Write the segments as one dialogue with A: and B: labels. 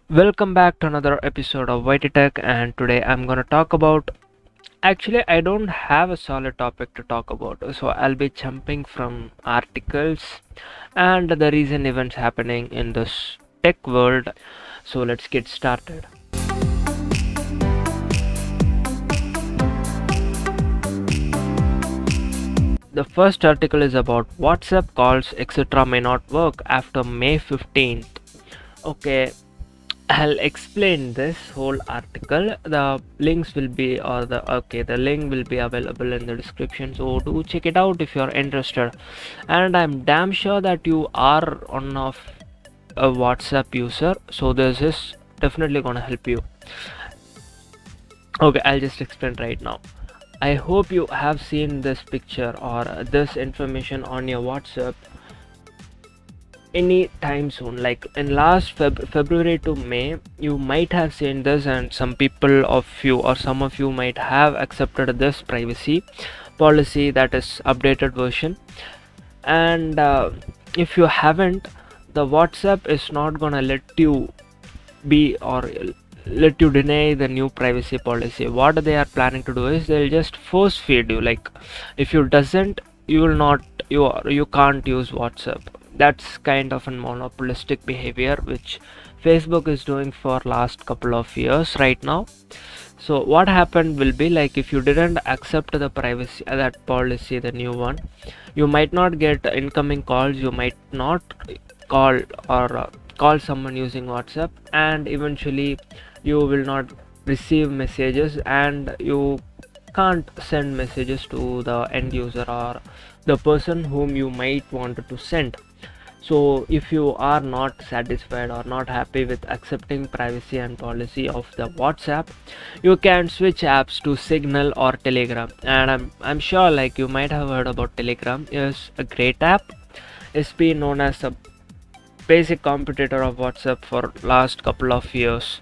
A: Welcome back to another episode of YT Tech, and today I'm gonna talk about. Actually, I don't have a solid topic to talk about, so I'll be jumping from articles and the recent events happening in this tech world. So let's get started. The first article is about WhatsApp calls etc. may not work after May 15th. Okay, I'll explain this whole article. The links will be the link will be available in the description, so do check it out if you're interested. And I'm damn sure that you are one of a WhatsApp user, so this is definitely gonna help you. Okay, I'll just explain right now. I hope you have seen this picture or this information on your WhatsApp any time soon, like in last February to May. You might have seen this, and some people of you or some of you might have accepted this privacy policy, that is updated version. And if you haven't, the WhatsApp is not gonna let you be or let you deny the new privacy policy. What they are planning to do is they'll just force feed you, like if you doesn't, you will not, you can't use WhatsApp. That's kind of a monopolistic behavior which Facebook is doing for last couple of years right now. So what happened will be, like if you didn't accept the privacy that policy, the new one, you might not get incoming calls, you might not call or call someone using WhatsApp, and eventually you will not receive messages, and you can't send messages to the end user or the person whom you might want to send. So if you are not satisfied or not happy with accepting privacy and policy of the WhatsApp, you can switch apps to Signal or Telegram. And I'm sure, like, you might have heard about Telegram. Is a great app. It's been known as a basic competitor of WhatsApp for last couple of years.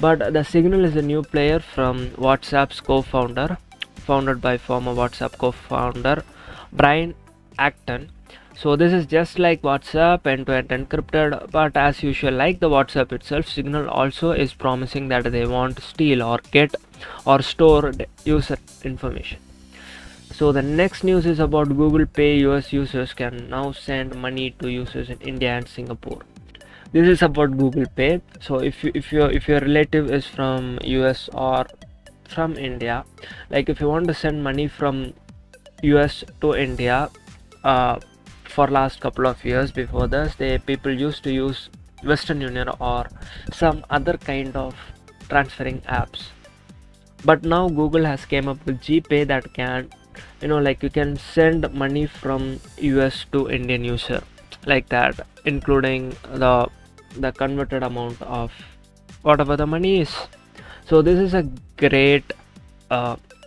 A: But the Signal is a new player from WhatsApp's co-founder, founded by former WhatsApp co-founder Brian Acton. So this is just like WhatsApp, end-to-end encrypted, but as usual, like the WhatsApp itself, Signal also is promising that they won't steal or get or store user information. So the next news is about Google Pay. US users can now send money to users in India and Singapore. This is about Google Pay. So if your relative is from US or from India, like if you want to send money from US to India, for last couple of years before this, people used to use Western Union or some other kind of transferring apps. But now Google has came up with GPay that can, like you can send money from US to Indian user like that, including the converted amount of whatever the money is. So this is a great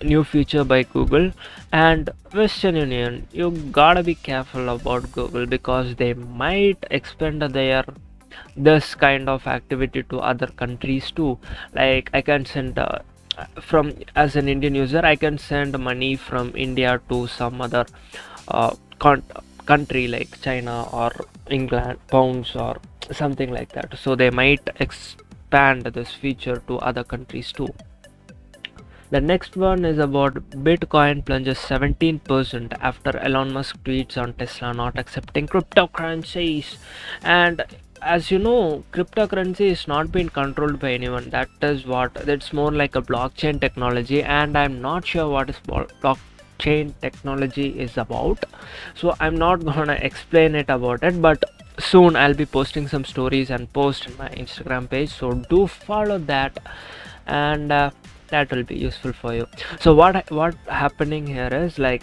A: new feature by Google. And Western Union, you gotta be careful about Google, because they might expand their this kind of activity to other countries too. Like I can send from, as an Indian user, I can send money from India to some other uh, country like China or England, pounds or something like that. So they might expand this feature to other countries too. The next one is about Bitcoin plunges 17% after Elon Musk tweets on Tesla not accepting cryptocurrencies. And as you know, cryptocurrency is not being controlled by anyone. That's more like a blockchain technology, and I'm not sure what is blockchain technology is about. So I'm not gonna explain it about it, but soon I'll be posting some stories and post in my Instagram page. So do follow that, and that will be useful for you. So what happening here is, like,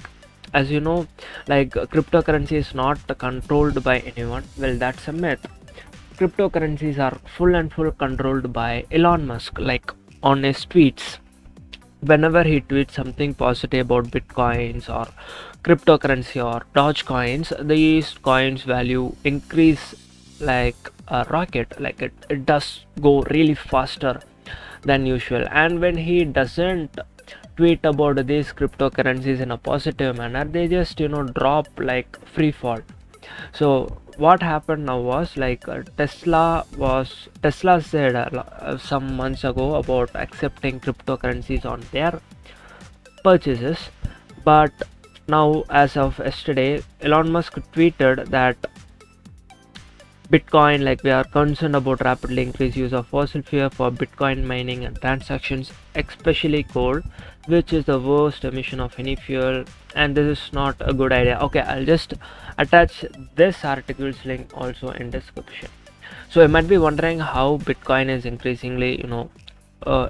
A: as you know, like cryptocurrency is not controlled by anyone. Well, that's a myth. Cryptocurrencies are full controlled by Elon Musk. Like on his tweets, whenever he tweets something positive about bitcoins or cryptocurrency or Dogecoins, these coins value increase like a rocket. Like it does go really faster than usual. And when he doesn't tweet about these cryptocurrencies in a positive manner, they just drop like free fall. So what happened now was like Tesla said some months ago about accepting cryptocurrencies on their purchases, but now as of yesterday Elon Musk tweeted that Bitcoin, like, we are concerned about rapidly increased use of fossil fuel for Bitcoin mining and transactions, especially coal, which is the worst emission of any fuel, and this is not a good idea. Okay, I'll just attach this article's link also in description. So you might be wondering how Bitcoin is increasingly,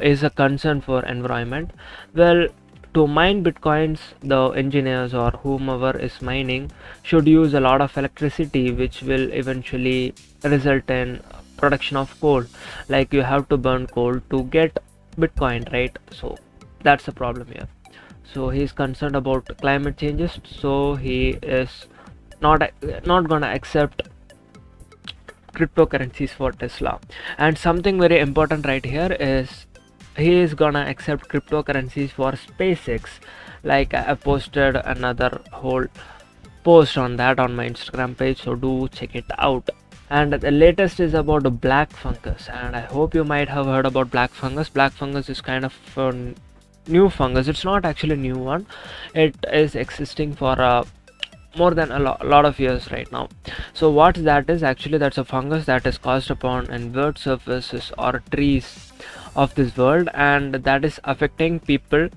A: is a concern for environment. Well, to mine bitcoins, the engineers or whomever is mining should use a lot of electricity, which will eventually result in production of coal. Like, you have to burn coal to get bitcoin, right? So that's the problem here. So he's concerned about climate changes, so he is not gonna accept cryptocurrencies for Tesla. And something very important right here is he is gonna accept cryptocurrencies for SpaceX. Like, I posted another whole post on that on my Instagram page, so do check it out. And the latest is about the black fungus, and I hope you might have heard about black fungus. Black fungus is kind of a new fungus. It's not actually a new one, it is existing for more than a lot of years right now. So what that is, actually that's a fungus that is caused upon inward surfaces or trees of this world, and that is affecting people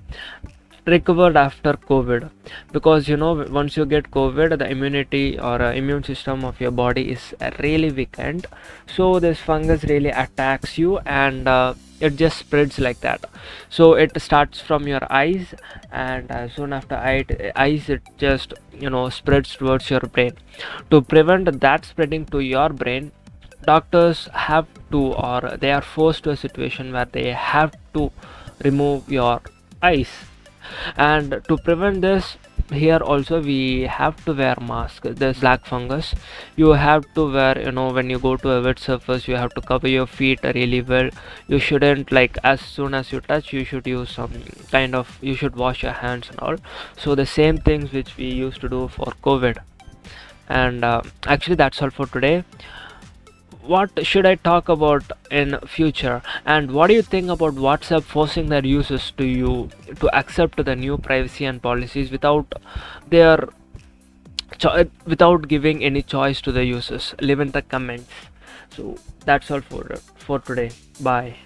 A: recovered after COVID, because once you get COVID, the immunity or immune system of your body is really weakened, so this fungus really attacks you, and it just spreads like that. So it starts from your eyes, and soon after eyes it just spreads towards your brain. To prevent that spreading to your brain, doctors have to, or they are forced to a situation where they have to remove your eyes. And to prevent this, here also we have to wear mask. This black fungus, you have to wear, when you go to a wet surface, you have to cover your feet really well. You shouldn't, like, as soon as you touch, you should use some kind of, you should wash your hands and all. So the same things which we used to do for COVID. And actually that's all for today. What should I talk about in future, and what do you think about WhatsApp forcing their users to accept the new privacy and policies without their without giving any choice to the users? Leave in the comments. So that's all for today. Bye.